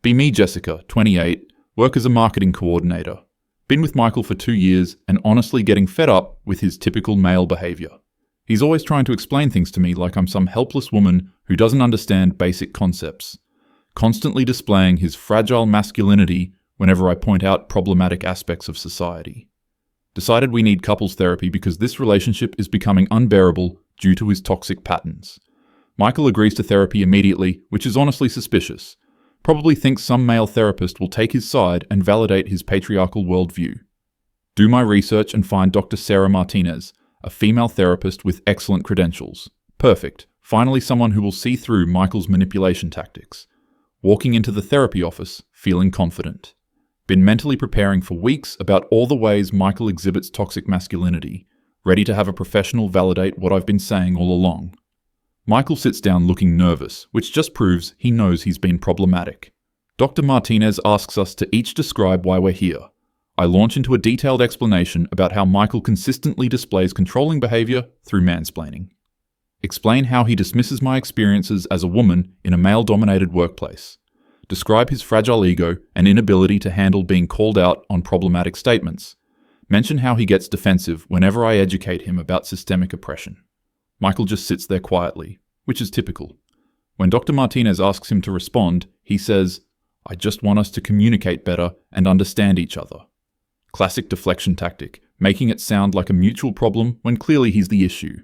Be me, Jessica, 28, work as a marketing coordinator. Been with Michael for 2 years and honestly getting fed up with his typical male behavior. He's always trying to explain things to me like I'm some helpless woman who doesn't understand basic concepts. Constantly displaying his fragile masculinity whenever I point out problematic aspects of society. Decided we need couples therapy because this relationship is becoming unbearable due to his toxic patterns. Michael agrees to therapy immediately, which is honestly suspicious. Probably thinks some male therapist will take his side and validate his patriarchal worldview. Do my research and find Dr. Sarah Martinez, a female therapist with excellent credentials. Perfect. Finally someone who will see through Michael's manipulation tactics. Walking into the therapy office, feeling confident. Been mentally preparing for weeks about all the ways Michael exhibits toxic masculinity, ready to have a professional validate what I've been saying all along. Michael sits down looking nervous, which just proves he knows he's been problematic. Dr. Martinez asks us to each describe why we're here. I launch into a detailed explanation about how Michael consistently displays controlling behavior through mansplaining. Explain how he dismisses my experiences as a woman in a male-dominated workplace. Describe his fragile ego and inability to handle being called out on problematic statements. Mention how he gets defensive whenever I educate him about systemic oppression. Michael just sits there quietly, which is typical. When Dr. Martinez asks him to respond, he says, "I just want us to communicate better and understand each other." Classic deflection tactic, making it sound like a mutual problem when clearly he's the issue.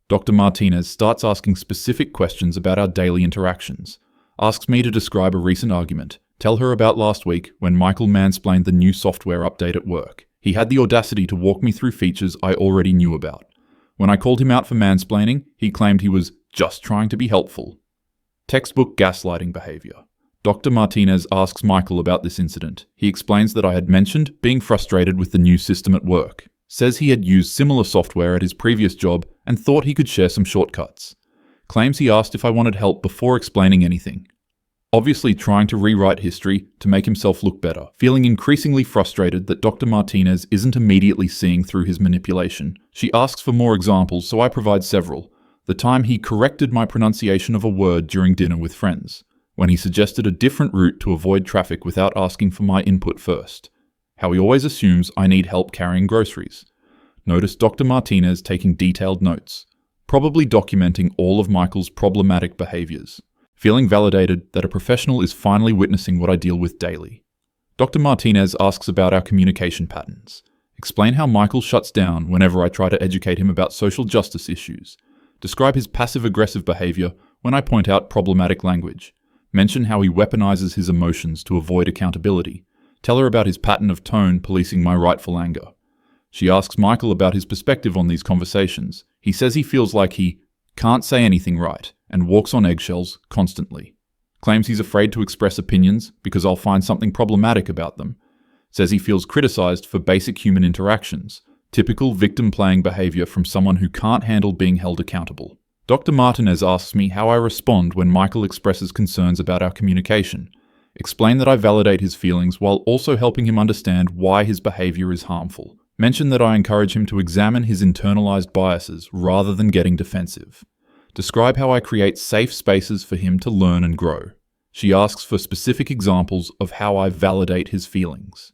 Dr. Martinez starts asking specific questions about our daily interactions. Asks me to describe a recent argument, tell her about last week when Michael mansplained the new software update at work. He had the audacity to walk me through features I already knew about. When I called him out for mansplaining, he claimed he was just trying to be helpful. Textbook gaslighting behavior. Dr. Martinez asks Michael about this incident. He explains that I had mentioned being frustrated with the new system at work. Says he had used similar software at his previous job and thought he could share some shortcuts. Claims he asked if I wanted help before explaining anything. Obviously trying to rewrite history to make himself look better, feeling increasingly frustrated that Dr. Martinez isn't immediately seeing through his manipulation. She asks for more examples, so I provide several. The time he corrected my pronunciation of a word during dinner with friends. When he suggested a different route to avoid traffic without asking for my input first. How he always assumes I need help carrying groceries. Notice Dr. Martinez taking detailed notes, probably documenting all of Michael's problematic behaviors. Feeling validated that a professional is finally witnessing what I deal with daily. Dr. Martinez asks about our communication patterns. Explain how Michael shuts down whenever I try to educate him about social justice issues. Describe his passive-aggressive behavior when I point out problematic language. Mention how he weaponizes his emotions to avoid accountability. Tell her about his pattern of tone policing my rightful anger. She asks Michael about his perspective on these conversations. He says he feels like he can't say anything right and walks on eggshells constantly. Claims he's afraid to express opinions because I'll find something problematic about them. Says he feels criticized for basic human interactions. Typical victim-playing behavior from someone who can't handle being held accountable. Dr. Martinez asks me how I respond when Michael expresses concerns about our communication. Explain that I validate his feelings while also helping him understand why his behavior is harmful. Mention that I encourage him to examine his internalized biases rather than getting defensive. Describe how I create safe spaces for him to learn and grow. She asks for specific examples of how I validate his feelings.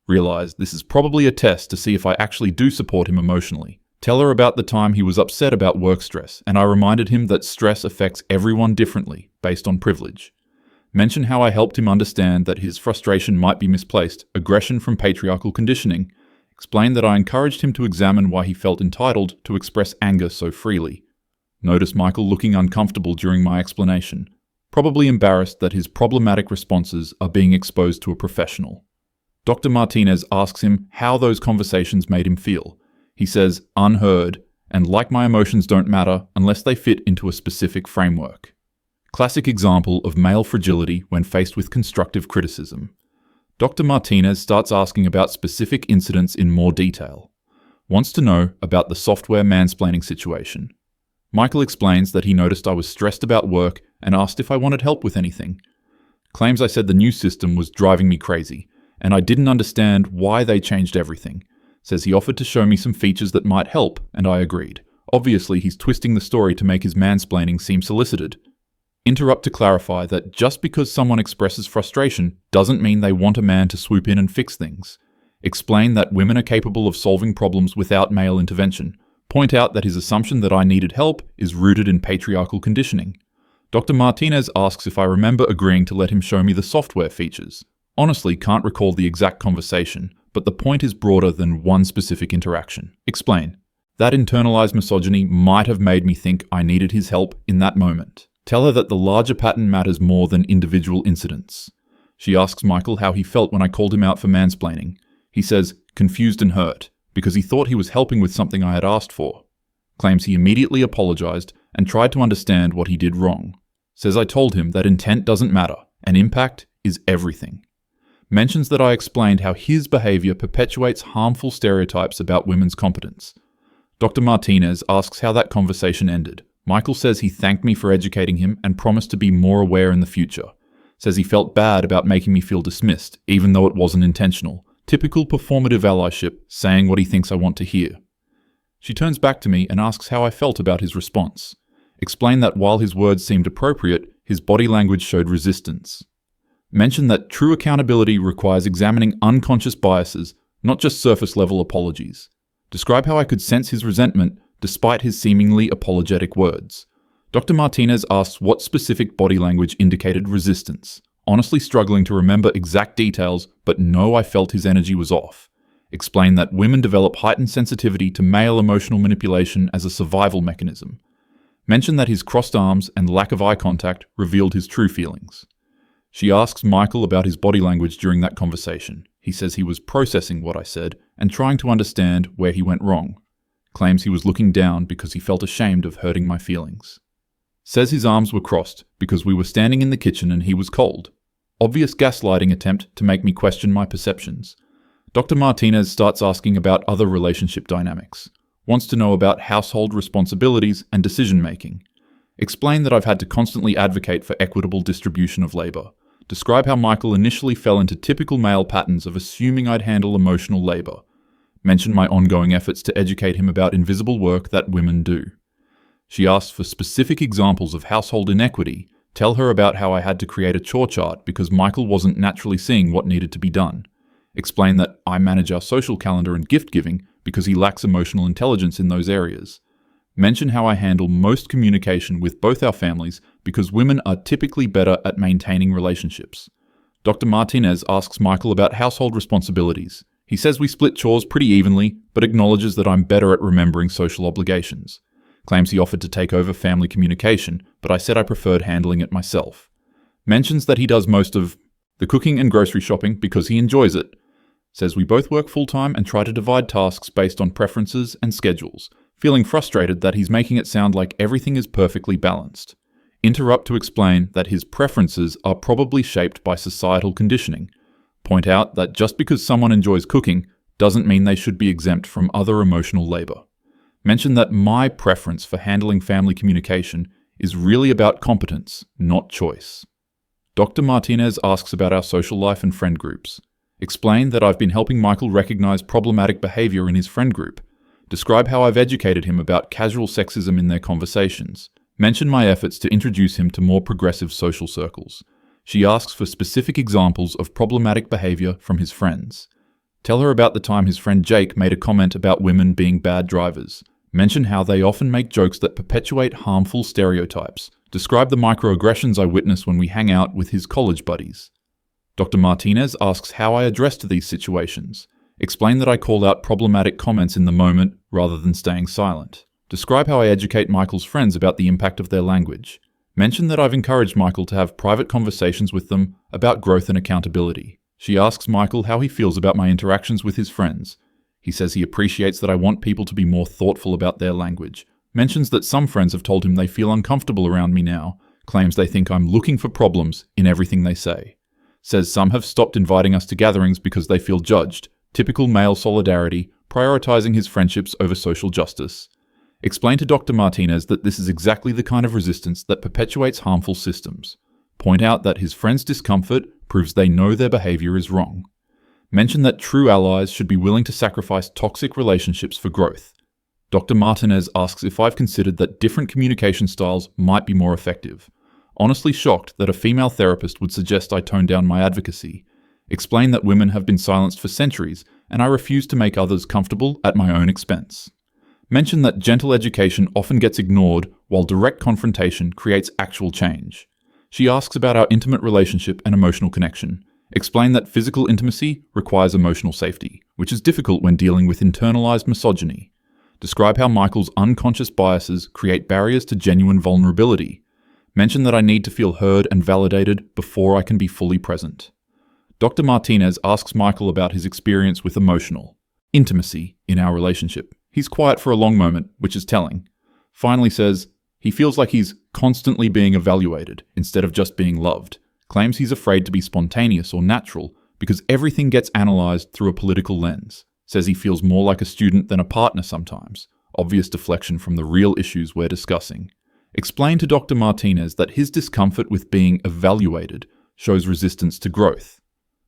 Realize this is probably a test to see if I actually do support him emotionally. Tell her about the time he was upset about work stress, and I reminded him that stress affects everyone differently, based on privilege. Mention how I helped him understand that his frustration might be misplaced, aggression from patriarchal conditioning. Explain that I encouraged him to examine why he felt entitled to express anger so freely. Notice Michael looking uncomfortable during my explanation, probably embarrassed that his problematic responses are being exposed to a professional. Dr. Martinez asks him how those conversations made him feel. He says, unheard, and like my emotions don't matter unless they fit into a specific framework. Classic example of male fragility when faced with constructive criticism. Dr. Martinez starts asking about specific incidents in more detail. Wants to know about the software mansplaining situation. Michael explains that he noticed I was stressed about work and asked if I wanted help with anything. Claims I said the new system was driving me crazy, and I didn't understand why they changed everything. Says he offered to show me some features that might help, and I agreed. Obviously, he's twisting the story to make his mansplaining seem solicited. Interrupt to clarify that just because someone expresses frustration doesn't mean they want a man to swoop in and fix things. Explain that women are capable of solving problems without male intervention. Point out that his assumption that I needed help is rooted in patriarchal conditioning. Dr. Martinez asks if I remember agreeing to let him show me the software features. Honestly, can't recall the exact conversation, but the point is broader than one specific interaction. Explain. That internalized misogyny might have made me think I needed his help in that moment. Tell her that the larger pattern matters more than individual incidents. She asks Michael how he felt when I called him out for mansplaining. He says, confused and hurt, because he thought he was helping with something I had asked for. Claims he immediately apologized and tried to understand what he did wrong. Says I told him that intent doesn't matter, and impact is everything. Mentions that I explained how his behavior perpetuates harmful stereotypes about women's competence. Dr. Martinez asks how that conversation ended. Michael says he thanked me for educating him and promised to be more aware in the future. Says he felt bad about making me feel dismissed, even though it wasn't intentional. Typical performative allyship, saying what he thinks I want to hear. She turns back to me and asks how I felt about his response. Explain that while his words seemed appropriate, his body language showed resistance. Mention that true accountability requires examining unconscious biases, not just surface-level apologies. Describe how I could sense his resentment despite his seemingly apologetic words. Dr. Martinez asks what specific body language indicated resistance. Honestly struggling to remember exact details, but know I felt his energy was off. Explain that women develop heightened sensitivity to male emotional manipulation as a survival mechanism. Mention that his crossed arms and lack of eye contact revealed his true feelings. She asks Michael about his body language during that conversation. He says he was processing what I said and trying to understand where he went wrong. Claims he was looking down because he felt ashamed of hurting my feelings. Says his arms were crossed because we were standing in the kitchen and he was cold. Obvious gaslighting attempt to make me question my perceptions. Dr. Martinez starts asking about other relationship dynamics. Wants to know about household responsibilities and decision-making. Explain that I've had to constantly advocate for equitable distribution of labor. Describe how Michael initially fell into typical male patterns of assuming I'd handle emotional labor. Mention my ongoing efforts to educate him about invisible work that women do. She asks for specific examples of household inequity. Tell her about how I had to create a chore chart because Michael wasn't naturally seeing what needed to be done. Explain that I manage our social calendar and gift giving because he lacks emotional intelligence in those areas. Mention how I handle most communication with both our families because women are typically better at maintaining relationships. Dr. Martinez asks Michael about household responsibilities. He says we split chores pretty evenly, but acknowledges that I'm better at remembering social obligations. Claims he offered to take over family communication, but I said I preferred handling it myself. Mentions that he does most of the cooking and grocery shopping because he enjoys it. Says we both work full-time and try to divide tasks based on preferences and schedules, feeling frustrated that he's making it sound like everything is perfectly balanced. Interrupt to explain that his preferences are probably shaped by societal conditioning. Point out that just because someone enjoys cooking doesn't mean they should be exempt from other emotional labor. Mention that my preference for handling family communication is really about competence, not choice. Dr. Martinez asks about our social life and friend groups. Explain that I've been helping Michael recognize problematic behavior in his friend group. Describe how I've educated him about casual sexism in their conversations. Mention my efforts to introduce him to more progressive social circles. She asks for specific examples of problematic behavior from his friends. Tell her about the time his friend Jake made a comment about women being bad drivers. Mention how they often make jokes that perpetuate harmful stereotypes. Describe the microaggressions I witness when we hang out with his college buddies. Dr. Martinez asks how I addressed these situations. Explain that I call out problematic comments in the moment rather than staying silent. Describe how I educate Michael's friends about the impact of their language. Mention that I've encouraged Michael to have private conversations with them about growth and accountability. She asks Michael how he feels about my interactions with his friends. He says he appreciates that I want people to be more thoughtful about their language. Mentions that some friends have told him they feel uncomfortable around me now. Claims they think I'm looking for problems in everything they say. Says some have stopped inviting us to gatherings because they feel judged. Typical male solidarity, prioritizing his friendships over social justice. Explain to Dr. Martinez that this is exactly the kind of resistance that perpetuates harmful systems. Point out that his friend's discomfort proves they know their behavior is wrong. Mention that true allies should be willing to sacrifice toxic relationships for growth. Dr. Martinez asks if I've considered that different communication styles might be more effective. honestly shocked that a female therapist would suggest I tone down my advocacy, explain that women have been silenced for centuries and I refuse to make others comfortable at my own expense. Mention that gentle education often gets ignored while direct confrontation creates actual change. She asks about our intimate relationship and emotional connection. Explain that physical intimacy requires emotional safety, which is difficult when dealing with internalized misogyny. Describe how Michael's unconscious biases create barriers to genuine vulnerability. Mention that I need to feel heard and validated before I can be fully present. Dr. Martinez asks Michael about his experience with emotional intimacy in our relationship. He's quiet for a long moment, which is telling. Finally says he feels like he's constantly being evaluated instead of just being loved. Claims he's afraid to be spontaneous or natural because everything gets analyzed through a political lens. Says he feels more like a student than a partner sometimes. Obvious deflection from the real issues we're discussing. Explain to Dr. Martinez that his discomfort with being evaluated shows resistance to growth.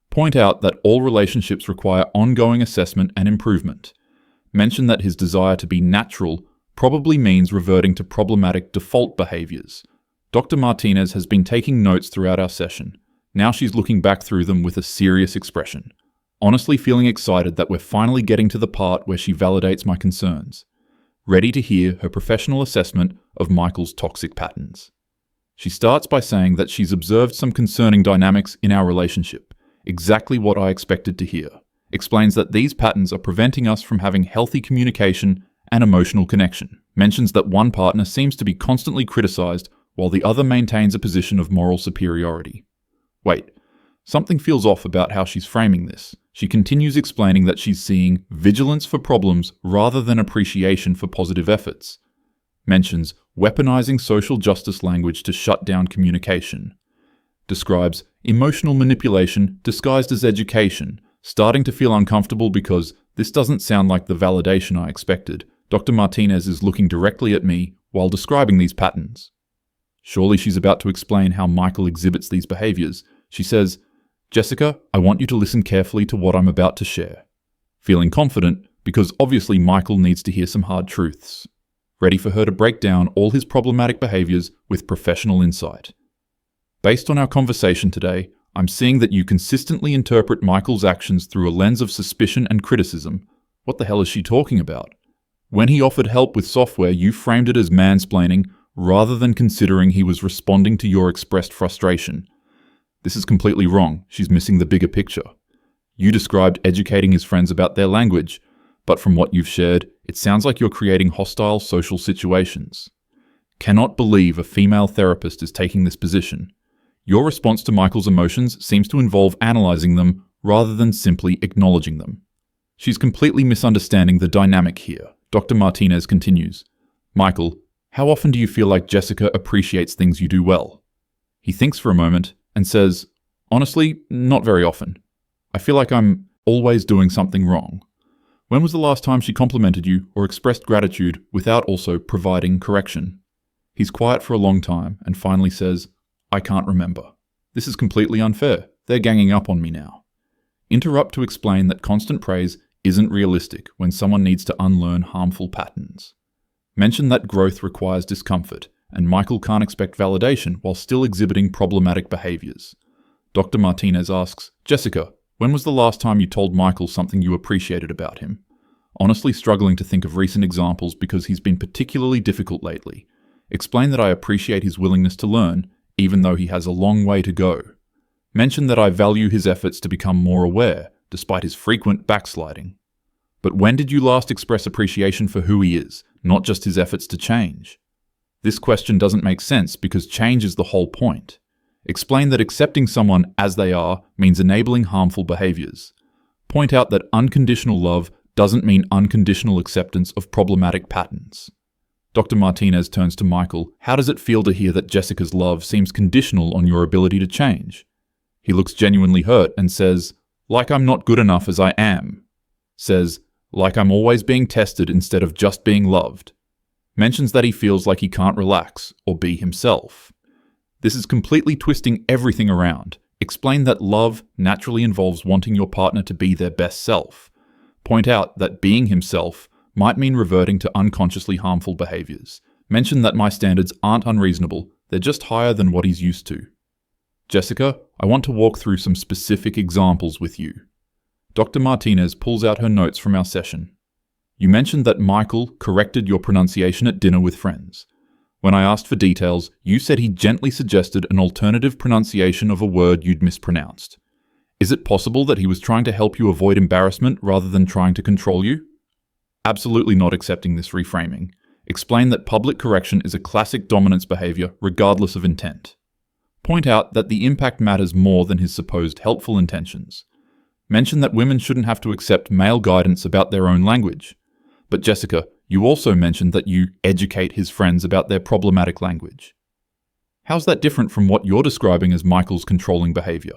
Point out that all relationships require ongoing assessment and improvement. Mention that his desire to be natural probably means reverting to problematic default behaviors. Dr. Martinez has been taking notes throughout our session. Now she's looking back through them with a serious expression, honestly feeling excited that we're finally getting to the part where she validates my concerns, ready to hear her professional assessment of Michael's toxic patterns. She starts by saying that she's observed some concerning dynamics in our relationship, exactly what I expected to hear. Explains that these patterns are preventing us from having healthy communication and emotional connection. Mentions that one partner seems to be constantly criticized while the other maintains a position of moral superiority. Wait, something feels off about how she's framing this. She continues explaining that she's seeing vigilance for problems rather than appreciation for positive efforts. Mentions weaponizing social justice language to shut down communication. Describes emotional manipulation disguised as education, starting to feel uncomfortable because this doesn't sound like the validation I expected. Dr. Martinez is looking directly at me while describing these patterns. Surely she's about to explain how Michael exhibits these behaviors. She says, "Jessica, I want you to listen carefully to what I'm about to share." Feeling confident because obviously Michael needs to hear some hard truths. Ready for her to break down all his problematic behaviors with professional insight. Based on our conversation today, I'm seeing that you consistently interpret Michael's actions through a lens of suspicion and criticism. What the hell is she talking about? When he offered help with software, you framed it as mansplaining rather than considering he was responding to your expressed frustration. This is completely wrong. She's missing the bigger picture. You described educating his friends about their language, but from what you've shared, it sounds like you're creating hostile social situations. Cannot believe a female therapist is taking this position. Your response to Michael's emotions seems to involve analyzing them rather than simply acknowledging them. She's completely misunderstanding the dynamic here. Dr. Martinez continues, "Michael, how often do you feel like Jessica appreciates things you do well?" He thinks for a moment and says, "Honestly, not very often. I feel like I'm always doing something wrong." When was the last time she complimented you or expressed gratitude without also providing correction? He's quiet for a long time and finally says, "I can't remember." This is completely unfair. They're ganging up on me now. Interrupt to explain that constant praise isn't realistic when someone needs to unlearn harmful patterns. Mention that growth requires discomfort, and Michael can't expect validation while still exhibiting problematic behaviors. Dr. Martinez asks, "Jessica, when was the last time you told Michael something you appreciated about him?" Honestly struggling to think of recent examples because he's been particularly difficult lately. Explain that I appreciate his willingness to learn, even though he has a long way to go. Mention that I value his efforts to become more aware, despite his frequent backsliding. But when did you last express appreciation for who he is, not just his efforts to change? This question doesn't make sense because change is the whole point. Explain that accepting someone as they are means enabling harmful behaviors. Point out that unconditional love doesn't mean unconditional acceptance of problematic patterns. Dr. Martinez turns to Michael. "How does it feel to hear that Jessica's love seems conditional on your ability to change?" He looks genuinely hurt and says, "Like I'm not good enough as I am." Says, "Like I'm always being tested instead of just being loved." Mentions that he feels like he can't relax or be himself. This is completely twisting everything around. Explain that love naturally involves wanting your partner to be their best self. Point out that being himself might mean reverting to unconsciously harmful behaviors. Mention that my standards aren't unreasonable, They're just higher than what he's used to. Jessica, I want to walk through some specific examples with you. Dr. Martinez pulls out her notes from our session. You mentioned that Michael corrected your pronunciation at dinner with friends. When I asked for details, you said he gently suggested an alternative pronunciation of a word you'd mispronounced. Is it possible that he was trying to help you avoid embarrassment rather than trying to control you? Absolutely not accepting this reframing. Explain that public correction is a classic dominance behavior regardless of intent. Point out that the impact matters more than his supposed helpful intentions. Mention that women shouldn't have to accept male guidance about their own language. But Jessica, you also mentioned that you educate his friends about their problematic language. How's that different from what you're describing as Michael's controlling behavior?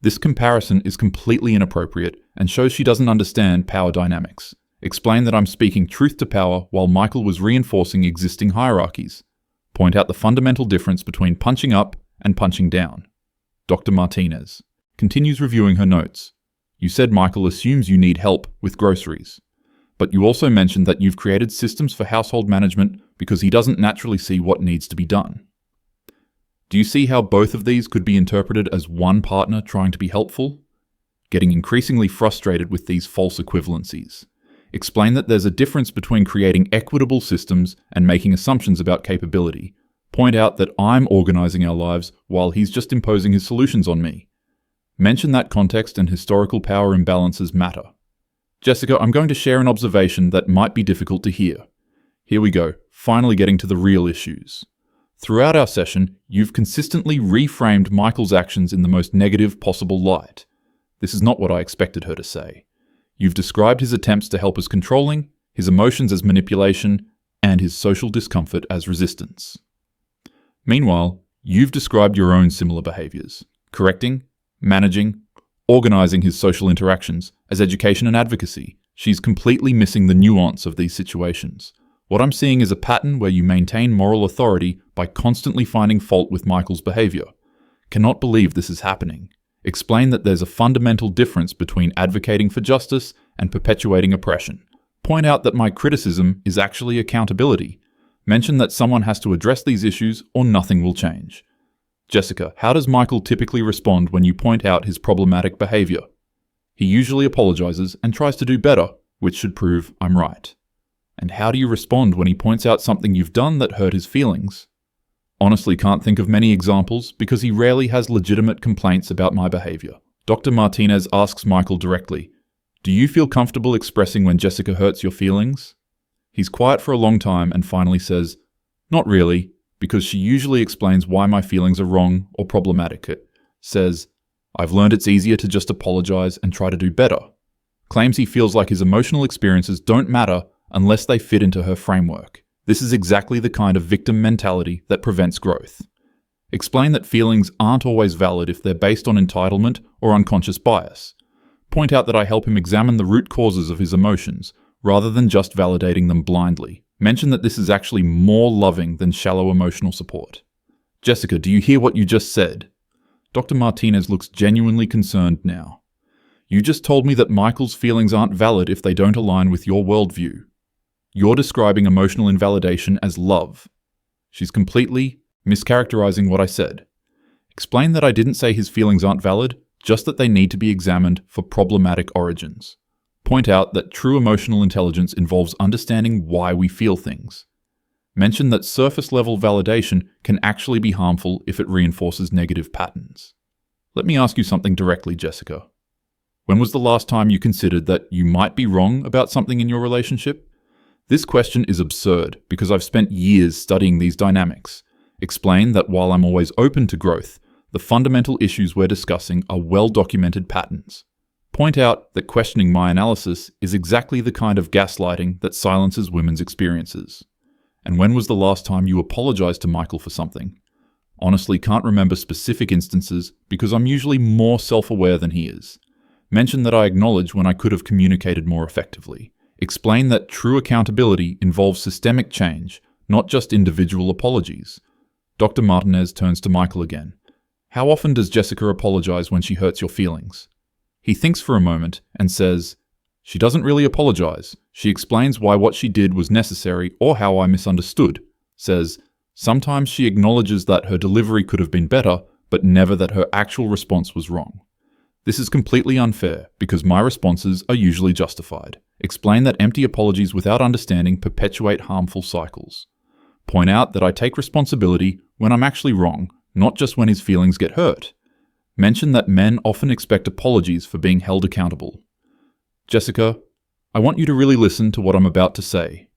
This comparison is completely inappropriate and shows she doesn't understand power dynamics. Explain that I'm speaking truth to power while Michael was reinforcing existing hierarchies. Point out the fundamental difference between punching up and punching down. Dr. Martinez continues reviewing her notes. You said Michael assumes you need help with groceries. But you also mentioned that you've created systems for household management because he doesn't naturally see what needs to be done. Do you see how both of these could be interpreted as one partner trying to be helpful? Getting increasingly frustrated with these false equivalencies. Explain that there's a difference between creating equitable systems and making assumptions about capability. Point out that I'm organizing our lives while he's just imposing his solutions on me. Mention that context and historical power imbalances matter. Jessica, I'm going to share an observation that might be difficult to hear. Here we go, finally getting to the real issues. Throughout our session, you've consistently reframed Michael's actions in the most negative possible light. This is not what I expected her to say. You've described his attempts to help as controlling, his emotions as manipulation, and his social discomfort as resistance. Meanwhile, you've described your own similar behaviors, correcting, managing, organizing his social interactions as education and advocacy. She's completely missing the nuance of these situations. What I'm seeing is a pattern where you maintain moral authority by constantly finding fault with Michael's behavior. Cannot believe this is happening. Explain that there's a fundamental difference between advocating for justice and perpetuating oppression. Point out that my criticism is actually accountability. Mention that someone has to address these issues or nothing will change. Jessica, how does Michael typically respond when you point out his problematic behavior? He usually apologizes and tries to do better, which should prove I'm right. And how do you respond when he points out something you've done that hurt his feelings? Honestly, can't think of many examples because he rarely has legitimate complaints about my behavior. Dr. Martinez asks Michael directly, do you feel comfortable expressing when Jessica hurts your feelings? He's quiet for a long time and finally says, not really, because she usually explains why my feelings are wrong or problematic. It says, I've learned it's easier to just apologize and try to do better. Claims he feels like his emotional experiences don't matter unless they fit into her framework. This is exactly the kind of victim mentality that prevents growth. Explain that feelings aren't always valid if they're based on entitlement or unconscious bias. Point out that I help him examine the root causes of his emotions, rather than just validating them blindly. Mention that this is actually more loving than shallow emotional support. Jessica, do you hear what you just said? Dr. Martinez looks genuinely concerned now. You just told me that Michael's feelings aren't valid if they don't align with your worldview. You're describing emotional invalidation as love. She's completely mischaracterizing what I said. Explain that I didn't say his feelings aren't valid, just that they need to be examined for problematic origins. Point out that true emotional intelligence involves understanding why we feel things. Mention that surface-level validation can actually be harmful if it reinforces negative patterns. Let me ask you something directly, Jessica. When was the last time you considered that you might be wrong about something in your relationship? This question is absurd because I've spent years studying these dynamics. Explain that while I'm always open to growth, the fundamental issues we're discussing are well-documented patterns. Point out that questioning my analysis is exactly the kind of gaslighting that silences women's experiences. And when was the last time you apologized to Michael for something? Honestly, can't remember specific instances because I'm usually more self-aware than he is. Mention that I acknowledge when I could have communicated more effectively. Explain that true accountability involves systemic change, not just individual apologies. Dr. Martinez turns to Michael again. How often does Jessica apologize when she hurts your feelings? He thinks for a moment and says, she doesn't really apologize. She explains why what she did was necessary or how I misunderstood. Says, Sometimes she acknowledges that her delivery could have been better, but never that her actual response was wrong. This is completely unfair because my responses are usually justified. Explain that empty apologies without understanding perpetuate harmful cycles. Point out that I take responsibility when I'm actually wrong, not just when his feelings get hurt. Mention that men often expect apologies for being held accountable. Jessica, I want you to really listen to what I'm about to say.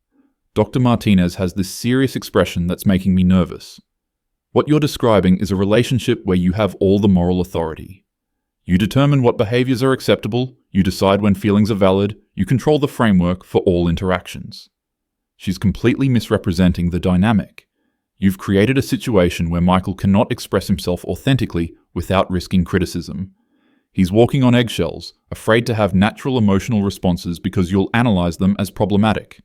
Dr. Martinez has this serious expression that's making me nervous. What you're describing is a relationship where you have all the moral authority. You determine what behaviors are acceptable, you decide when feelings are valid, you control the framework for all interactions. She's completely misrepresenting the dynamic. You've created a situation where Michael cannot express himself authentically without risking criticism. He's walking on eggshells, afraid to have natural emotional responses because you'll analyze them as problematic.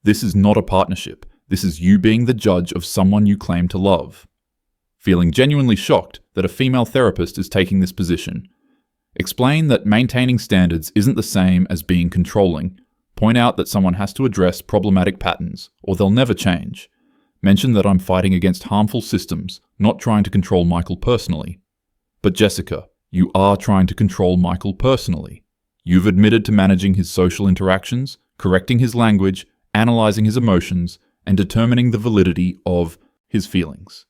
This is not a partnership. This is you being the judge of someone you claim to love. Feeling genuinely shocked that a female therapist is taking this position. Explain that maintaining standards isn't the same as being controlling. Point out that someone has to address problematic patterns, or they'll never change. Mention that I'm fighting against harmful systems, not trying to control Michael personally. But Jessica, you are trying to control Michael personally. You've admitted to managing his social interactions, correcting his language, analyzing his emotions, and determining the validity of his feelings.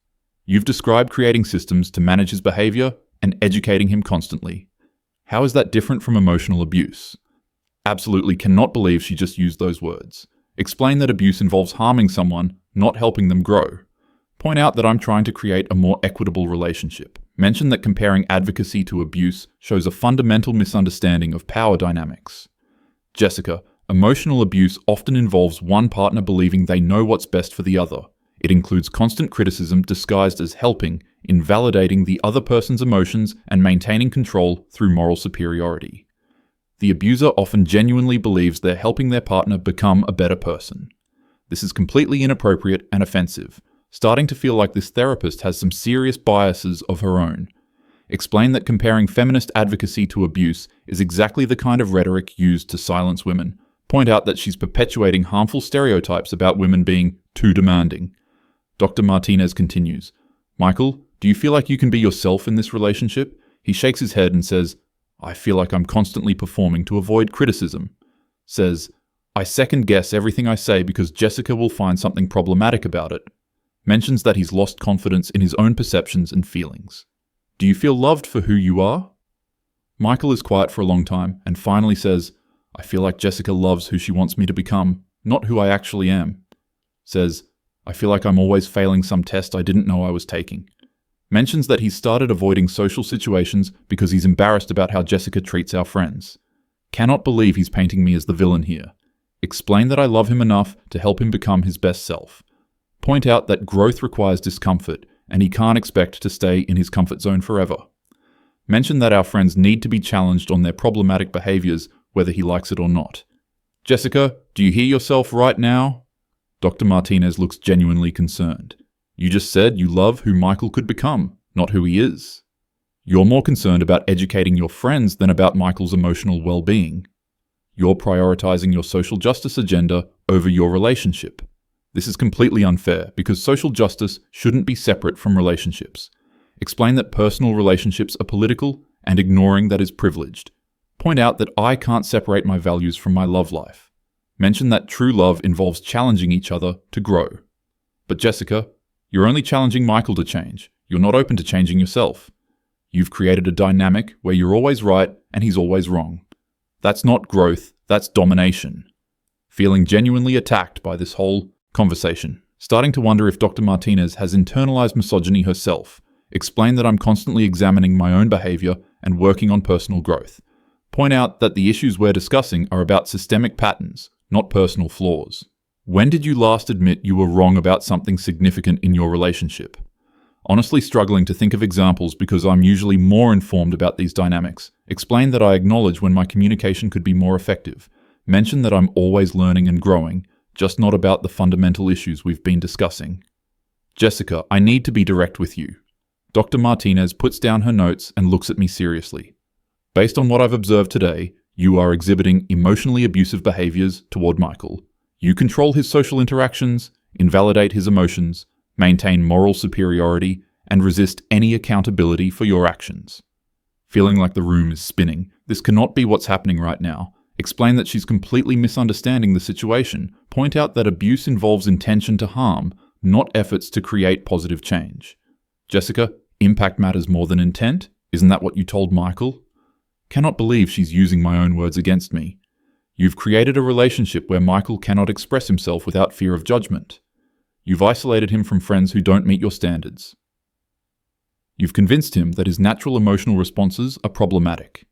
You've described creating systems to manage his behavior and educating him constantly. How is that different from emotional abuse? Absolutely cannot believe she just used those words. Explain that abuse involves harming someone, not helping them grow. Point out that I'm trying to create a more equitable relationship. Mention that comparing advocacy to abuse shows a fundamental misunderstanding of power dynamics. Jessica, emotional abuse often involves one partner believing they know what's best for the other. It includes constant criticism disguised as helping, invalidating the other person's emotions and maintaining control through moral superiority. The abuser often genuinely believes they're helping their partner become a better person. This is completely inappropriate and offensive, starting to feel like this therapist has some serious biases of her own. Explain that comparing feminist advocacy to abuse is exactly the kind of rhetoric used to silence women. Point out that she's perpetuating harmful stereotypes about women being too demanding. Dr. Martinez continues, Michael, do you feel like you can be yourself in this relationship? He shakes his head and says, I feel like I'm constantly performing to avoid criticism. Says, I second guess everything I say because Jessica will find something problematic about it. Mentions that he's lost confidence in his own perceptions and feelings. Do you feel loved for who you are? Michael is quiet for a long time and finally says, I feel like Jessica loves who she wants me to become, not who I actually am. Says, I feel like I'm always failing some test I didn't know I was taking. Mentions that he's started avoiding social situations because he's embarrassed about how Jessica treats our friends. Cannot believe he's painting me as the villain here. Explain that I love him enough to help him become his best self. Point out that growth requires discomfort and he can't expect to stay in his comfort zone forever. Mention that our friends need to be challenged on their problematic behaviors whether he likes it or not. Jessica, do you hear yourself right now? Dr. Martinez looks genuinely concerned. You just said you love who Michael could become, not who he is. You're more concerned about educating your friends than about Michael's emotional well-being. You're prioritizing your social justice agenda over your relationship. This is completely unfair because social justice shouldn't be separate from relationships. Explain that personal relationships are political and ignoring that is privileged. Point out that I can't separate my values from my love life. Mention that true love involves challenging each other to grow. But Jessica, you're only challenging Michael to change. You're not open to changing yourself. You've created a dynamic where you're always right and he's always wrong. That's not growth, that's domination. Feeling genuinely attacked by this whole conversation. Starting to wonder if Dr. Martinez has internalized misogyny herself. Explain that I'm constantly examining my own behavior and working on personal growth. Point out that the issues we're discussing are about systemic patterns, not personal flaws. When did you last admit you were wrong about something significant in your relationship? Honestly struggling to think of examples because I'm usually more informed about these dynamics. Explain that I acknowledge when my communication could be more effective. Mention that I'm always learning and growing, just not about the fundamental issues we've been discussing. Jessica, I need to be direct with you. Dr. Martinez puts down her notes and looks at me seriously. Based on what I've observed today, you are exhibiting emotionally abusive behaviors toward Michael. You control his social interactions, invalidate his emotions, maintain moral superiority, and resist any accountability for your actions. Feeling like the room is spinning, this cannot be what's happening right now. Explain that she's completely misunderstanding the situation. Point out that abuse involves intention to harm, not efforts to create positive change. Jessica, impact matters more than intent? Isn't that what you told Michael? Cannot believe she's using my own words against me. You've created a relationship where Michael cannot express himself without fear of judgment. You've isolated him from friends who don't meet your standards. You've convinced him that his natural emotional responses are problematic.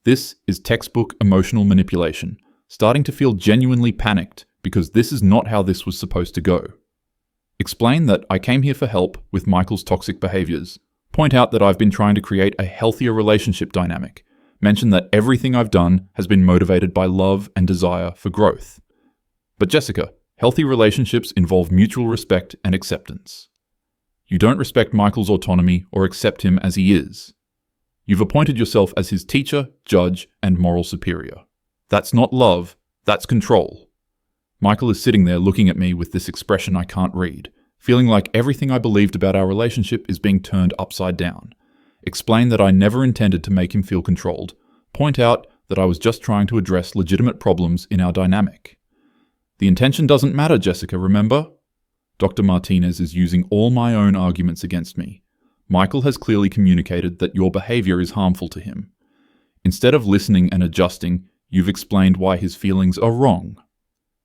This is textbook emotional manipulation, starting to feel genuinely panicked because this is not how this was supposed to go. Explain that I came here for help with Michael's toxic behaviors. Point out that I've been trying to create a healthier relationship dynamic. Mention that everything I've done has been motivated by love and desire for growth. But Jessica, healthy relationships involve mutual respect and acceptance. You don't respect Michael's autonomy or accept him as he is. You've appointed yourself as his teacher, judge, and moral superior. That's not love, that's control. Michael is sitting there looking at me with this expression I can't read, feeling like everything I believed about our relationship is being turned upside down. Explain that I never intended to make him feel controlled. Point out that I was just trying to address legitimate problems in our dynamic. The intention doesn't matter, Jessica, remember? Dr. Martinez is using all my own arguments against me. Michael has clearly communicated that your behavior is harmful to him. Instead of listening and adjusting, you've explained why his feelings are wrong.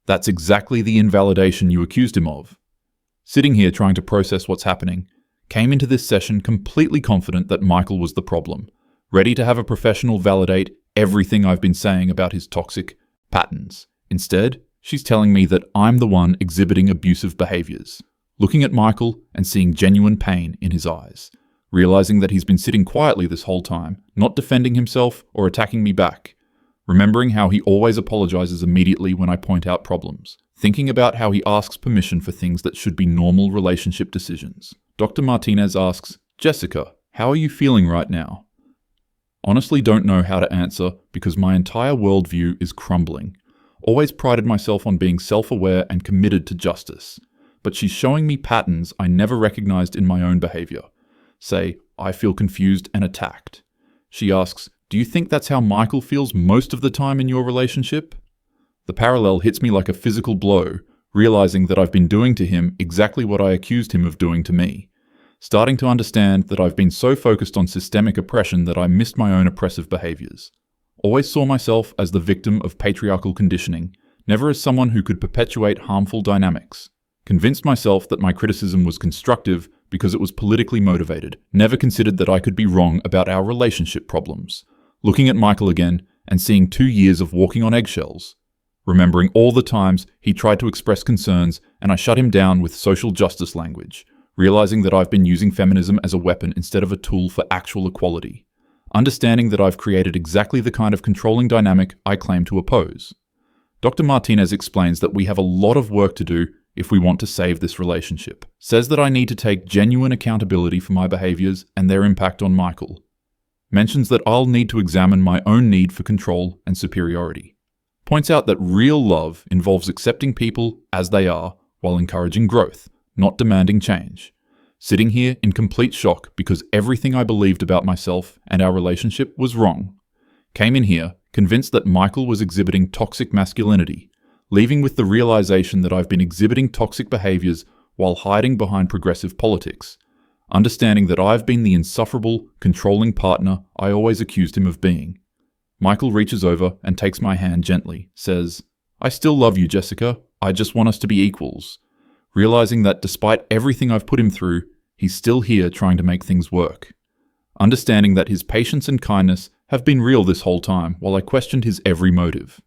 That's exactly the invalidation you accused him of. Sitting here trying to process what's happening, came into this session completely confident that Michael was the problem, ready to have a professional validate everything I've been saying about his toxic patterns. Instead, she's telling me that I'm the one exhibiting abusive behaviors, looking at Michael and seeing genuine pain in his eyes, realizing that he's been sitting quietly this whole time, not defending himself or attacking me back, remembering how he always apologizes immediately when I point out problems, thinking about how he asks permission for things that should be normal relationship decisions. Dr. Martinez asks, Jessica, how are you feeling right now? Honestly don't know how to answer because my entire worldview is crumbling. Always prided myself on being self-aware and committed to justice. But she's showing me patterns I never recognized in my own behavior. Say, I feel confused and attacked. She asks, do you think that's how Michael feels most of the time in your relationship? The parallel hits me like a physical blow, realizing that I've been doing to him exactly what I accused him of doing to me. Starting to understand that I've been so focused on systemic oppression that I missed my own oppressive behaviors. Always saw myself as the victim of patriarchal conditioning, never as someone who could perpetuate harmful dynamics. Convinced myself that my criticism was constructive because it was politically motivated, never considered that I could be wrong about our relationship problems. Looking at Michael again and seeing 2 years of walking on eggshells. Remembering all the times he tried to express concerns and I shut him down with social justice language, realizing that I've been using feminism as a weapon instead of a tool for actual equality. Understanding that I've created exactly the kind of controlling dynamic I claim to oppose. Dr. Martinez explains that we have a lot of work to do if we want to save this relationship. Says that I need to take genuine accountability for my behaviors and their impact on Michael. Mentions that I'll need to examine my own need for control and superiority. Points out that real love involves accepting people as they are while encouraging growth, not demanding change. Sitting here in complete shock because everything I believed about myself and our relationship was wrong. Came in here convinced that Michael was exhibiting toxic masculinity, leaving with the realization that I've been exhibiting toxic behaviors while hiding behind progressive politics. Understanding that I've been the insufferable, controlling partner I always accused him of being. Michael reaches over and takes my hand gently, says, I still love you, Jessica. I just want us to be equals. Realizing that despite everything I've put him through, he's still here trying to make things work. Understanding that his patience and kindness have been real this whole time while I questioned his every motive.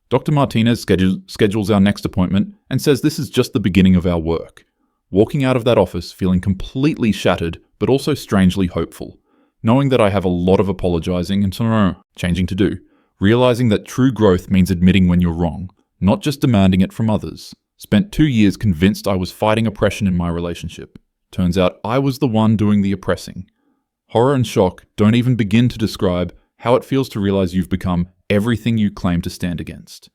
Dr. Martinez schedules our next appointment and says this is just the beginning of our work. Walking out of that office feeling completely shattered but also strangely hopeful. Knowing that I have a lot of apologizing and changing to do, realizing that true growth means admitting when you're wrong, not just demanding it from others. Spent 2 years convinced I was fighting oppression in my relationship. Turns out I was the one doing the oppressing. Horror and shock don't even begin to describe how it feels to realize you've become everything you claim to stand against.